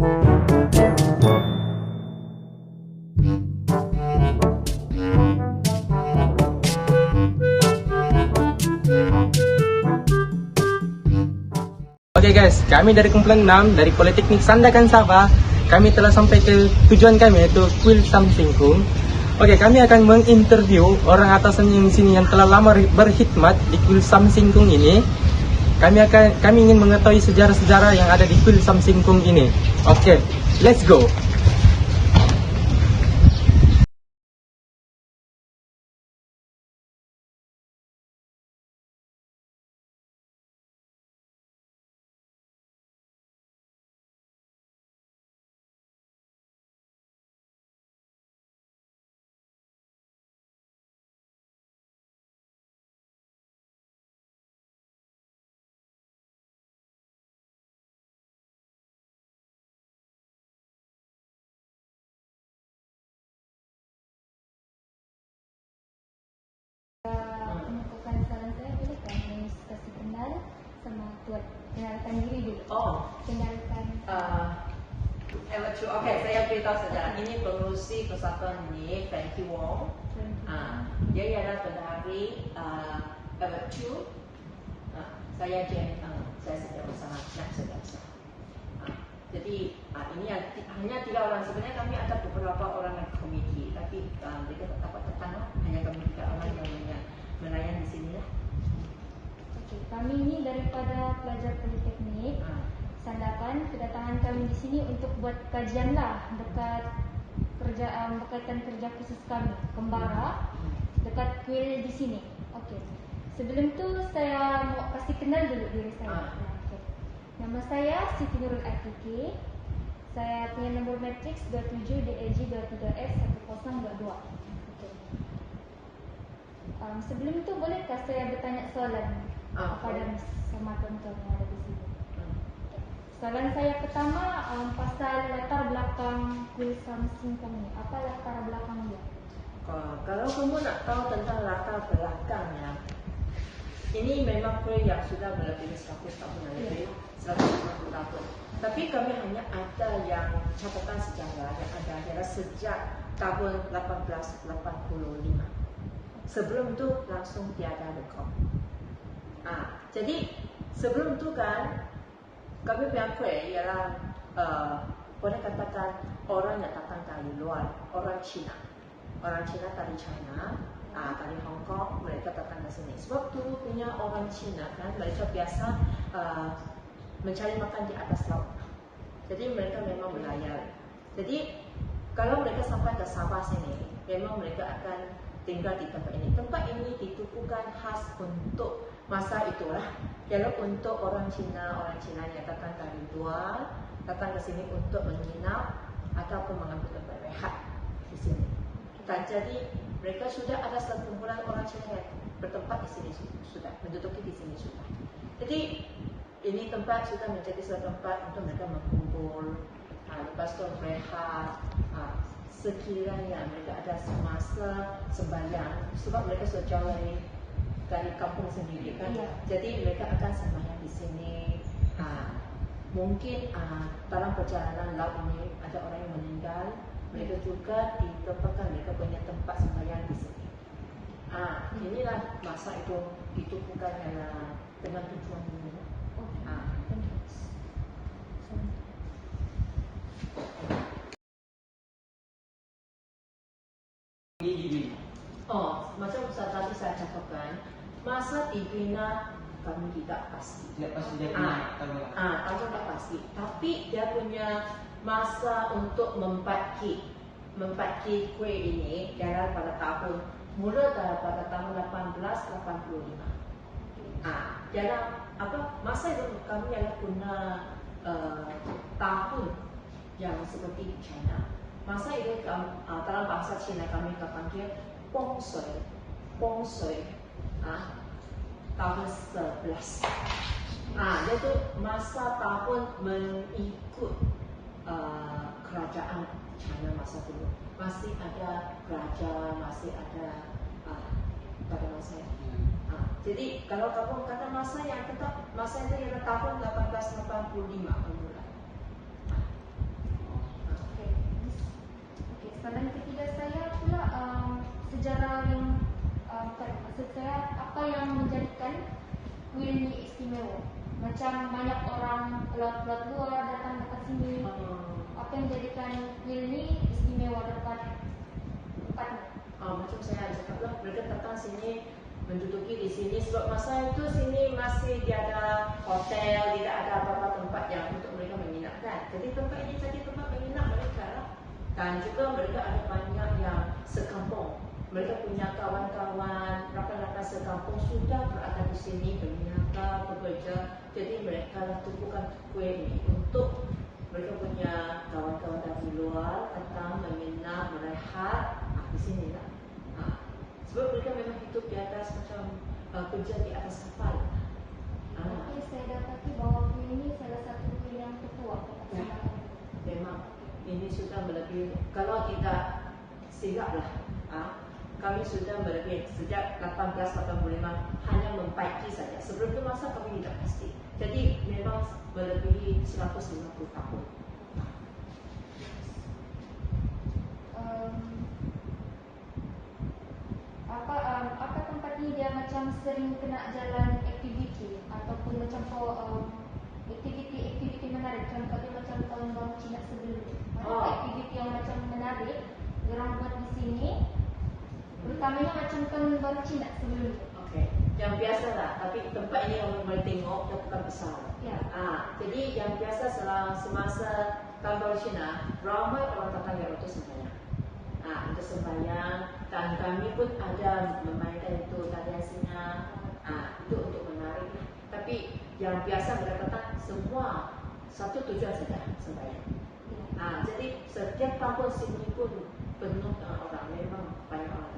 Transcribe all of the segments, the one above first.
Oke guys, kami dari kumpulan 6 dari Politeknik Sandakan Sabah. Kami telah sampai ke tujuan kami, yaitu Kuil Samsingkung. Oke, kami akan menginterview orang atasan yang di sini yang telah lama berkhidmat di Kuil Samsingkung ini. Kami ingin mengetahui sejarah-sejarah yang ada di Kuil Samsingkung ini. Oke, let's go. Mengumpulkan saran saya, boleh kan kasih kenal sama Tuan, kenalkan diri dulu. Kenalkan. Oke, saya beritahu saja. Ini pengurusi persatuan ini, Frankie Wong. Dia ialah pendahari Ever 2. Saya Jane Ng. Saya sedang bersama Nak Sedasa. Jadi ini hanya 3 orang. Sebenarnya kami ada beberapa orang yang komiti, tapi mereka tak dapat datang. Hanya kami 3 orang yang melayan di sini lah. Okey, kami ini daripada pelajar Politeknik Sandakan. Kedatangan kami di sini untuk buat kajian lah berkaitan kerja khusus kami Kembara dekat kuil di sini. Okey. Sebelum tu saya mau kasih kenal dulu diri saya. Okay. Nama saya Siti Nurul Atiki. Saya punya nombor matriks 27 DAG 23S 1022. Okay. Sebelum itu bolehkah saya bertanya soalan kepada sama tuan-tuan yang ada di sini? Soalan saya pertama, pasal latar belakang kuil Samsingkung ini. Apa latar belakang dia? Kalau kamu nak tahu tentang latar belakangnya, ini memang kuil yang sudah melebihi 100 tahun lebih, 150 tahun. Tapi kami hanya ada yang catatan sejarah yang ada adalah sejak tahun 1885. Sebelum itu langsung tiada rekod. Jadi sebelum itu kan kami punya kuil ialah boleh katakan orang yang datang dari luar, orang Cina dari China, dari Hong Kong, mereka datang ke sini. Sebab dulu punya orang Cina kan, mereka biasa mencari makan di atas laut. Jadi mereka memang berlayar. Jadi kalau mereka sampai ke Sabah sini, memang mereka akan tinggal di tempat ini. Tempat ini ditujukan khas untuk masa itulah. Kalau untuk orang Cina yang datang dari luar, datang ke sini untuk menginap ataupun mengambil tempat rehat di sini. Dan jadi mereka sudah ada sekumpulan orang Cina yang bertempat di sini sudah, menduduki di sini sudah. Jadi ini tempat sudah menjadi satu tempat untuk mereka berkumpul, lepas itu rehat. Sekiranya mereka ada semasa sembahyang, sebab mereka sudah jauh dari kampung sendiri kan, jadi mereka akan sembahyang di sini. Mungkin dalam perjalanan laut ini ada orang yang meninggal, mereka juga ditempatkan mereka punya tempat sembahyang di sini. Inilah masa itu bukan dengan tujuan ini. Macam tadi saya cakapkan, masa dibina kami tidak pasti. Tahun tak pasti. Tapi dia punya masa untuk membaki kuil ini ialah pada tahun mula pada tahun 1885. Ialah masa itu kami ialah guna tahun yang seperti China. Masa itu dalam bahasa Cina kami panggil Pong Sui, tahun 11. Itu masa tahun mengikut kerajaan China masa dulu. Masih ada raja, masih ada pada masa itu. Jadi kalau kamu kata masa yang tetap, masa itu ialah tahun 1885 bermula. sejarah yang maksud saya apa yang menjadikan kuil ini istimewa. Macam banyak orang pelawat-pelawat luar datang dekat sini. Apa yang menjadikan kuil ini istimewa dekat tempatnya? Macam saya cakap lah, mereka datang sini menduduki di sini sebab masa itu sini masih tiada hotel, tidak ada apa-apa tempat yang untuk mereka menginapkan. Jadi tempat ini jadi tempat menginap mereka lah. Dan juga mereka ada banyak yang sekampung. Mereka punya kawan-kawan, rakan-rakan sekampung sudah berada di sini berniaga, bekerja. Jadi mereka lah tumpukan kuil ini untuk mereka punya kawan-kawan dari luar datang menginap, merehat di sini lah. Sebab mereka memang hidup di atas macam kerja di atas kapal. Tapi saya dapati bahawa kuil ini salah satu kuil yang tertua dekat Semarang. Memang ini sudah melebihi. Kalau kita silap lah, kami sudah melebihi sejak 1885 hanya membaiki saja. Sebelum itu masa kami tidak pasti. Jadi memang melebihi 150 tahun. Apa tempat ini dia macam sering kena jalan aktiviti ataupun macam aktiviti menarik, contohnya macam tahun baru Cina sebelum ini. Ada aktiviti yang macam menarik orang buat di sini, utamanya macam tahun baru Cina sebelum ini. Okey, yang biasa lah. Tapi tempat ini yang boleh tengok dia bukan besar. Ya. Jadi yang biasa semasa tahun baru Cina, ramai orang datang yang untuk sembahyang. Untuk sembahyang, dan kami pun ada memainkan itu tarian Cina. Itu untuk menarik. Tapi yang biasa mereka datang semua satu tujuan saja, sembahyang. Jadi setiap tahun sini pun penuh dengan orang, memang banyak orang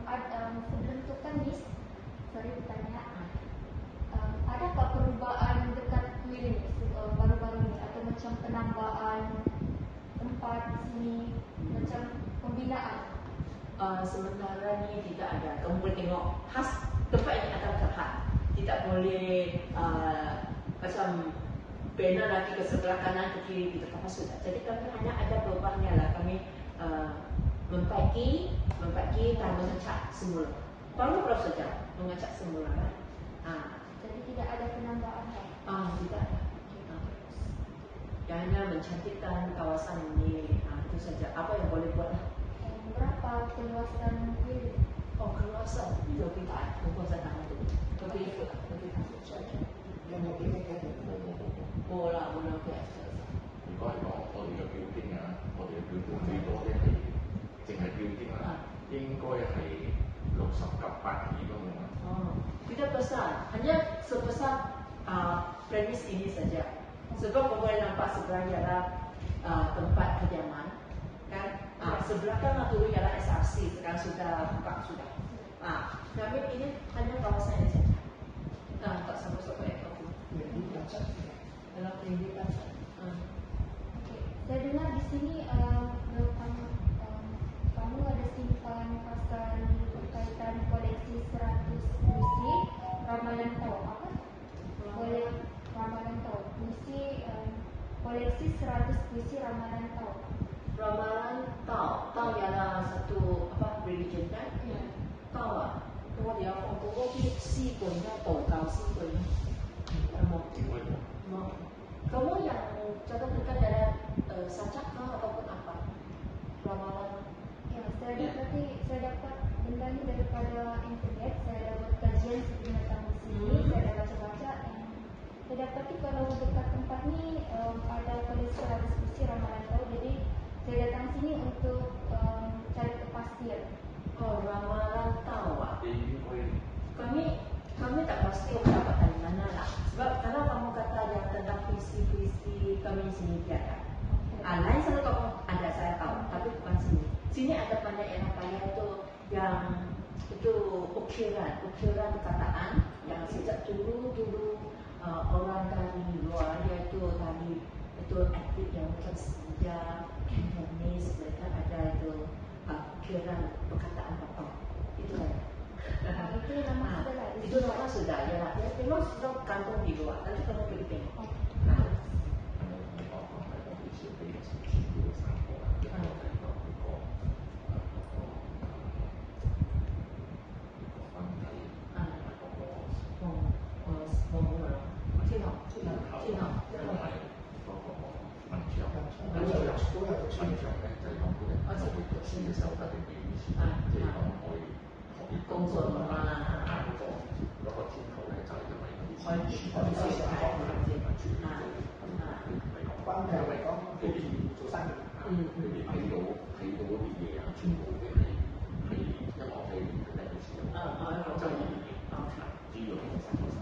datang. Sebelum itu kan Miss, sorry bertanya, adakah perubahan dekat kuil ini baru-baru ini atau macam penambahan tempat di sini, macam pembinaan? Sementara ni tidak ada. Kamu boleh tengok khas tempat ini akan terhad. Tidak boleh macam banner lagi ke sebelah kanan ke kiri kita apa sudah. Jadi kami hanya ada perubahannya lah. Kami membaiki dan mengecat semula. Baru saja mengecat semula kan. Jadi tidak ada penambahan kan? Tidak ada. Hanya mencantikkan kawasan ini. Itu saja. Apa yang boleh buat lah. Berapa keluasan kuil? Keluasan itu kita keluasan tanah itu. Lebih saja. Bola kayak 如果係講我哋嘅標經我哋嘅標經最多嘅係淨係標經應該係60-80咁樣。Tidak besar, hanya sebesar premis ini saja. Sebab boleh nampak sebelah ialah tempat kediaman, kan? Sebelah kan dulu ialah SRC, sekarang sudah buka sudah. Kami ini hanya kawasan ini saja. Tak sampai ekor. Dalam pendidikan. Saya dengar di sini kamu ada simpan pasal berkaitan koleksi 100 puisi Ramalan Tau. Apa? Boleh Ramalan Tau. Koleksi 100 puisi Ramalan Tau. Ramalan Tau ialah satu religion kan? Tau Kalau dia orang di si punya Tau kau si punya. Kamu yang contoh dekat ada sajak ataupun apa? Ramalan. Ya, saya dapat benda ini daripada internet. Saya dapat kajian sebelum datang di sini. Saya dah baca-baca. Saya dapati kalau dekat tempat ni ada koleksi 100 puisi Ramalan Tau. Jadi saya datang sini untuk cari kepastian. Ramalan Tau. Kami tak pasti dapat dari mana lah. Sebab kalau kamu kata yang tentang puisi-puisi kami sini tiada. Lain sana kamu ada saya tahu, tapi bukan sini. Sini ada banyak yang yang itu ukiran perkataan yang sejak dulu orang dari luar iaitu dari itu etnik yang macam India, Cantonese, mereka ada itu ukiran perkataan apa itu kan. Itu nama sudah lah. Itu nama sudah ya. Memang sudah kantong di luar. Nanti kamu pergi tengok. 係我講係我哋少俾嘅少少嘅3個，因為試嘅時候特別俾啲錢，即係講可以工作啊，嗰個天后咧就係因為嗰啲可以錢可以小孩啊，關係為講佢哋做生意，佢哋睇到啲嘢啊，全部都係因為我係佢哋嘅時候，就主要係三個神。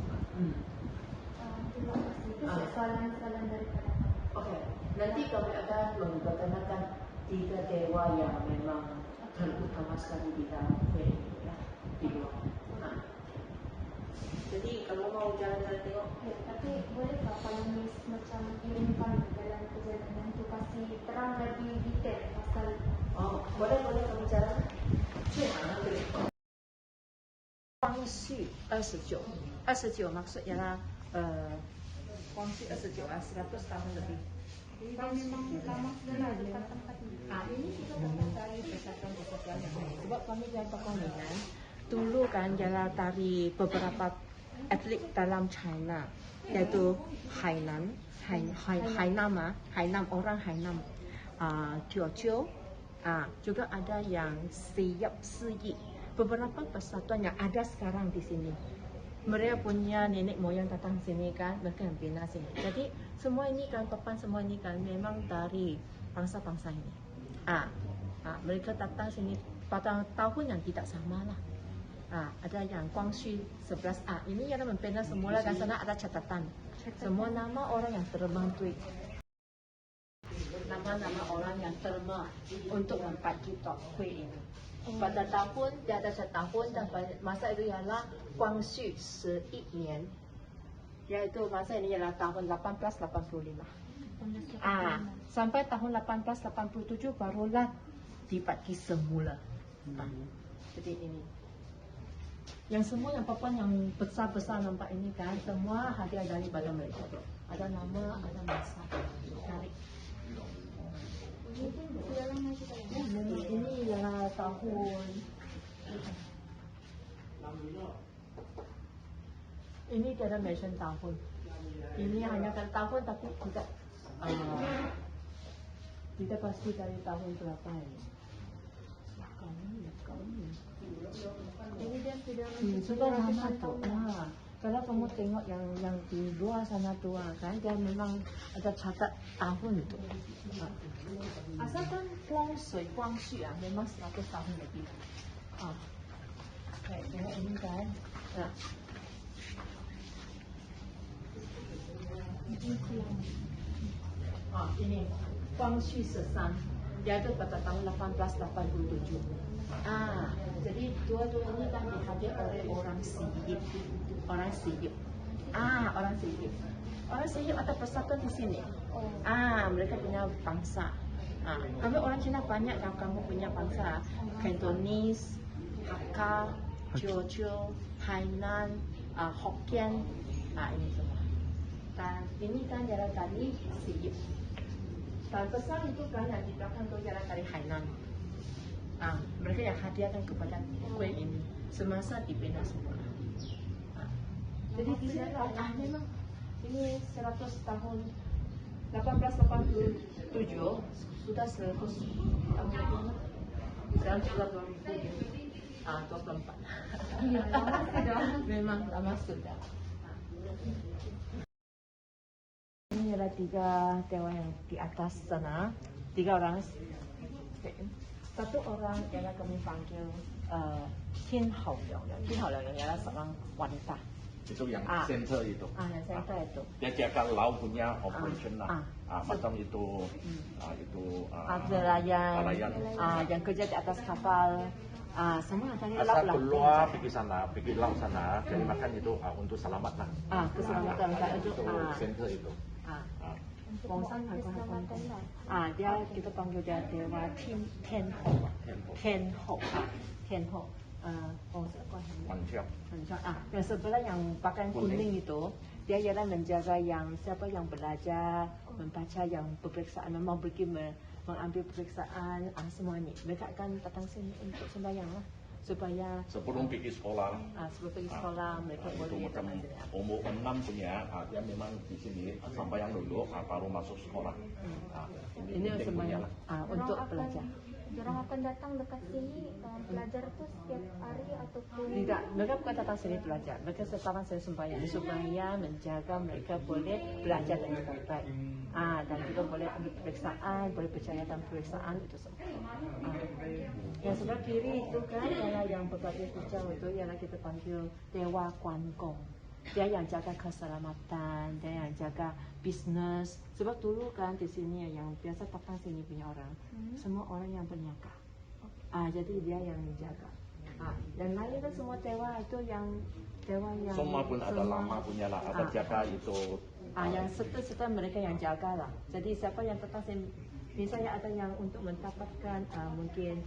Terima kasih. Itu soalan-soalan daripada kami. Okey, nanti kami akan memperkenalkan 3 dewa yang memang terutama sekali di dalam kuil ini ya, di luar. Jadi kalau mau jalan-jalan tengok, Ya, tapi bolehkah kalau Miss macam ilmu kami dalam perjalanan tu kasih terang lebih detail pasal boleh kamu jalan. 光绪29 maksud ialah 光绪29 100 tahun lebih. kami memang lama sudah dekat tempat ini. Ini kita dapat tari persatuan yang lain. Sebab kami dari tokoh Minang, dulu kan ialah tari beberapa atlet dalam China, yaitu Hainan orang Hainan, Teochew, juga ada yang Siap Siyi. Beberapa persatuan yang ada sekarang di sini. Mereka punya nenek moyang datang sini kan, mereka yang bina sini. Jadi semua ini kan, papan semua ini kan memang dari bangsa-bangsa ini. Mereka datang sini pada tahun yang tidak sama lah. Ada yang Guangxu 11A. Ini yang membina semula dan sana ada catatan. Semua nama orang yang terbang nama-nama orang yang terbang untuk membagi kuil ini. Pada tahun, dia ada setahun dan masa itu ialah Guangxu 11 年, yaitu masa ini ialah tahun 1885. Sampai tahun 1887 barulah dibagi semula. Jadi ini. Yang semua yang papan yang besar-besar nampak ini kan, semua hadiah daripada mereka. Ada nama, ada masa. Tarik. Ini ialah tahun. Ini tiada mention tahun. Ini hanya kan tahun tapi tidak pasti dari tahun berapa ini. Ini dia sudah lama tu. Kalau kamu tengok yang di luar sana tu kan, dia memang ada catat tahun tu. Asalkan Guangxu memang 100 tahun lebih. Tengok ini kan. Ini Guangxu 13, yaitu pada tahun 1887. Jadi dua-dua ini kan dihadiri oleh orang Siap. Orang Siap ada persatuan di sini. Mereka punya bangsa. Kami orang Cina banyak yang kamu punya bangsa. Cantonese, Hakka, Teochew, Hainan, Hokkien. Ini semua. Dan ini kan jalan tadi Siap. Dan besar itu kan yang di belakang itu jalan tadi Hainan. Mereka yang hadiahkan kepada kuil ini semasa dibina semula. Jadi di sini memang ini 100 tahun 1887 sudah 100 tahun lebih. Sekarang sudah 2024. Memang lama sudah. Ini adalah 3 dewa yang di atas sana, 3 orang. Satu orang ialah kami panggil Thiên Hậu Liang ialah seorang wanita. Itu yang center itu. Yang center itu. Dia jaga laut punya operation lah. Macam itu nelayan. Yang kerja di atas kapal. Semua dari laut asal lah. keluar pergi laut sana, jadi makan itu untuk selamat lah. Keselamatan itu. Center itu. Bongsan dia kita panggil dia dewa Thiên Hậu. Yang sebelah yang pakaian kuning itu, dia ialah menjaga yang siapa yang belajar, membaca, yang peperiksaan, memang pergi mengambil peperiksaan, semua ini. Mereka akan datang sini untuk sembahyang lah. supaya sebelum pergi sekolah. sebelum pergi sekolah mereka Itu boleh macam belajar. umur 6 punya, dia memang di sini sampai yang dulu baru masuk sekolah. Ini penting punya sebenarnya lah. untuk belajar. Orang akan datang dekat sini belajar tuh setiap hari ataupun Tidak, mereka bukan datang sini belajar. Mereka datang sini sembahyang supaya menjaga mereka boleh belajar dengan baik. Dan juga boleh ambil pemeriksaan, boleh percaya dalam pemeriksaan itu semua. Yang sebelah kiri itu kan ialah yang berbagai hijau itu ialah kita panggil Dewa Kuan Gong. Dia yang jaga keselamatan, dia yang jaga bisnes. Sebab dulu kan di sini yang biasa datang sini punya orang, semua orang yang berniaga. Jadi dia yang menjaga. Dan lain kan semua dewa itu yang Semua pun ada lama punya lah, ada jaga itu. yang serta mereka yang jaga lah. Jadi siapa yang datang sini, misalnya ada yang untuk mendapatkan mungkin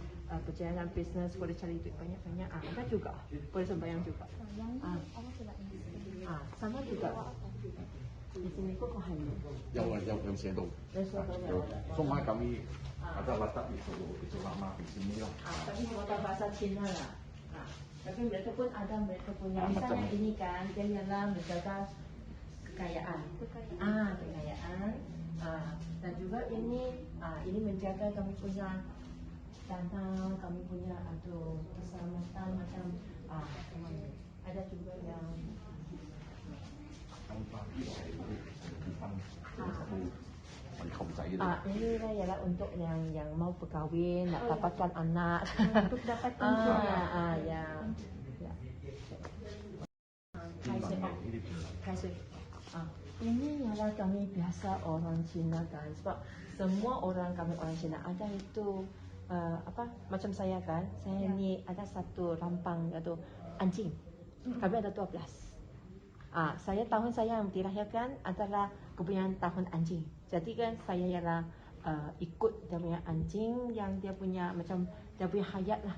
perjalanan bisnes boleh cari duit banyak-banyak, ada juga boleh sembahyang juga. yang apa sudah ini. Sama juga. Di sini kok hanya. Yang shadow. Semua kami ada letak itu lama di sini lah. Tapi semua bahasa Cina lah. Tapi mereka pun ada mereka punya. Misalnya macam- ini kan dia ialah menjaga kekayaan. Kekayaan. Dan juga ini menjaga kami punya dana, kami punya keselamatan macam ada juga yang ini ialah untuk yang mau berkahwin, nak dapatkan anak. Untuk dapatkan Ya. Kaisui. Ini ialah kami biasa orang Cina kan, sebab semua orang kami orang Cina ada itu macam saya kan, saya ni ada satu rampang iaitu anjing. Kami ada 12. Tahun saya yang dilahirkan adalah kepunyaan tahun anjing. Jadi kan saya ialah ikut dia punya anjing yang dia punya macam dia punya hayat lah.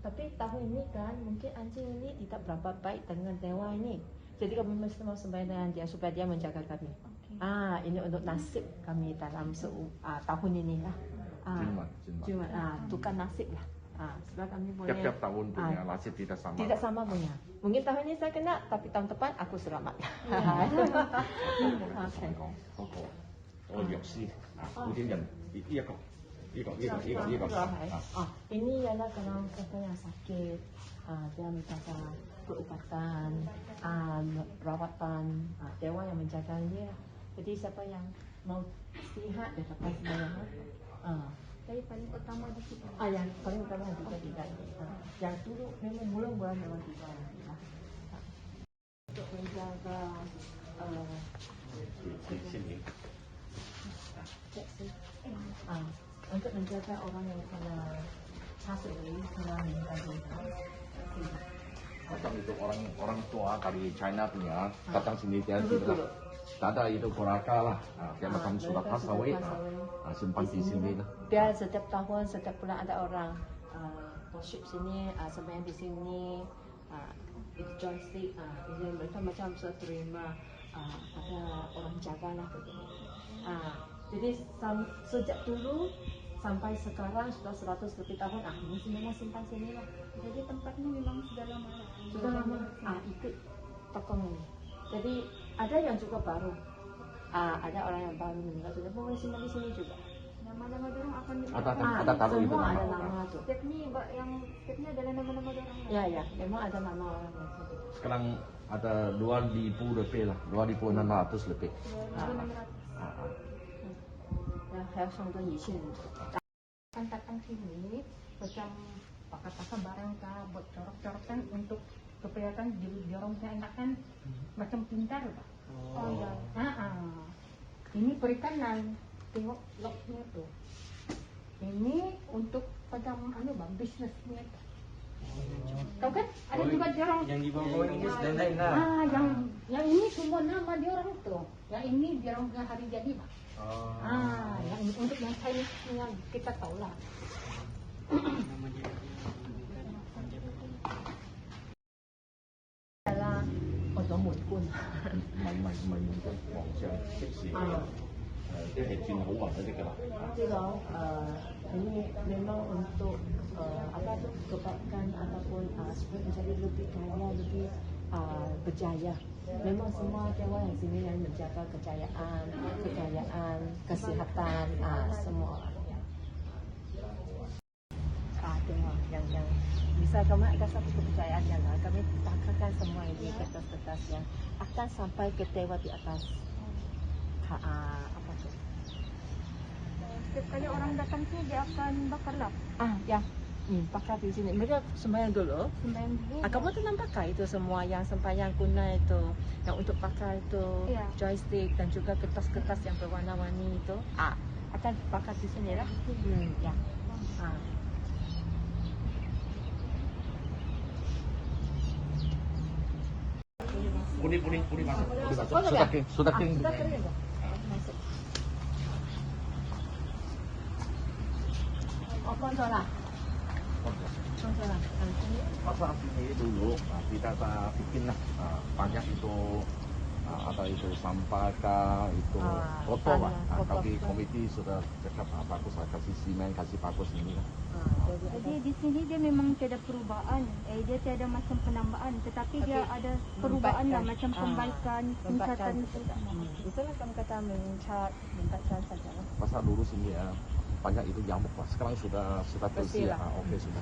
Tapi tahun ini kan mungkin anjing ini tidak berapa baik dengan dewa ini. Jadi kami mesti mau sembahyang dengan dia supaya dia menjaga kami. Ini untuk nasib kami dalam tahun ini lah. Cuma tukar nasib lah. Sebab kami boleh Tiap-tiap tahun punya nasib tidak sama. tidak sama punya. Mungkin tahun ini saya kena, tapi tahun depan aku selamat. Ini ialah kalau siapa yang sakit, dia minta perubatan, perawatan, dewa yang menjaga dia. Jadi siapa yang mau istirahat dia dapat sembahyang. Tapi paling utama di situ. Yang paling utama tiga ini. Yang dulu memang bulan-bulan memang tiga. Untuk menjaga Di sini. untuk menjaga orang yang kena hasil kena meninggal dunia. Macam itu orang tua dari China punya datang sini dia Dulu. tidak ada itu keluarga lah. Dia macam sudah pas awet, simpan di sini lah. Biar setiap tahun, setiap bulan ada orang worship sini, sembahyang di sini, itu joystick, jadi mereka macam terima ada orang jaga lah begini. Jadi sejak dulu sampai sekarang sudah 100 lebih tahun, ini memang simpan sini lah. Jadi tempatnya memang sudah lama lah. Sudah lama ikut tokoh ini. Jadi ada yang juga baru, ada orang yang baru meninggal sudah boleh simpan di sini juga. Nama-nama dorong akan Ada taruh itu semua nama. ada nama tuh. stepnya adalah nama-nama dorong. Ya, memang ada nama orang yang sebut. Sekarang ada 2.000 lebih lah, 2.600 lebih. 2.600. Yang song dan Yixin. Datang sini macam pakai barang kah buat corok-corokan untuk keperluan dorongnya anak kan macam pintar Pak. Ini perikanan, tengok loknya tuh. Ini untuk macam bang bisnesnya. Tahu kan? Ada juga dorong. Yang di bawah Inggris dan lain lah. Yang ini semua nama diorang tuh. Yang ini diorang hari jadi Pak. Yang untuk yang Chinese yang kita tahu lah. Adalah otomun pun. Mình cũng vòng sang tiếp xì. Dia係轉好運嗰啲㗎啦。這個ini memang untuk apa tu kebaikan ataupun supaya menjadi lebih kaya, lebih berjaya. Memang semua dewan yang sini yang menjaga kejayaan, kesihatan semua. Tengok yang bisa kami ada satu kepercayaan yang kami takarkan semua ini kertas-kertas yang akan sampai ke dewa di atas apa tu? Setiap kali orang datang sini dia akan bakar lah. Ya, bakar di sini. Mereka sembahyang dulu. Sembahyang dulu. Kamu tenang pakai itu semua yang sembahyang guna itu, yang untuk pakai itu Ya. joystick dan juga kertas-kertas yang berwarna-warni itu, akan bakar di sini lah. Ya. Puni masuk. Oh, Sudah kering. Sudah kering. Masuk. Oh, kontrol lah. Kontrol lah. Masa sini dulu kita bikin lah banyak itu ada itu sampah kah itu kotor lah. Tapi komite sudah cakap bagus lah kasih simen kasih bagus ini lah. Jadi di sini dia memang tiada perubahan. Dia tiada macam penambahan, tetapi dia ada perubahan lah, macam pembaikan, tingkatan itu. Itulah kami kata membaikkan saja lah. Masa dulu sini banyak itu nyamuk lah. Sekarang sudah bersih lah. Oke sudah.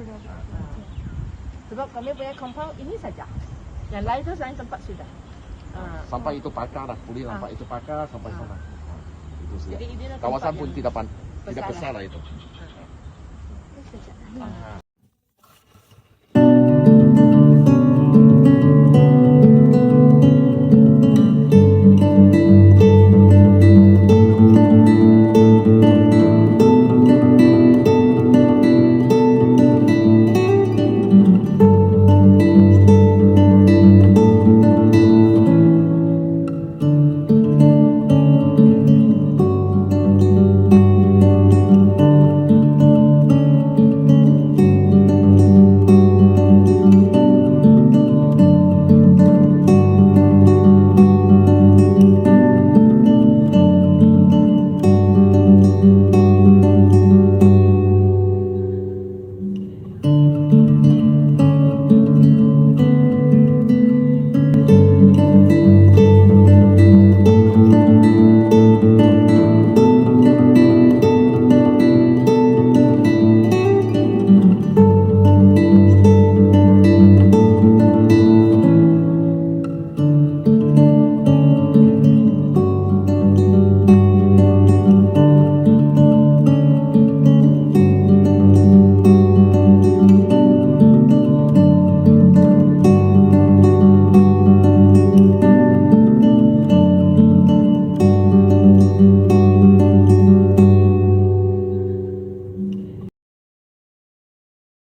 Sebab kami punya compound ini saja. Yang lain tu lain tempat sudah. Sampai itu pakar lah, pulih sampai itu pakar sampai sana. Itu sudah. Jadi inilah Kawasan tempat pun yang tidak besar besar lah itu. Itu saja.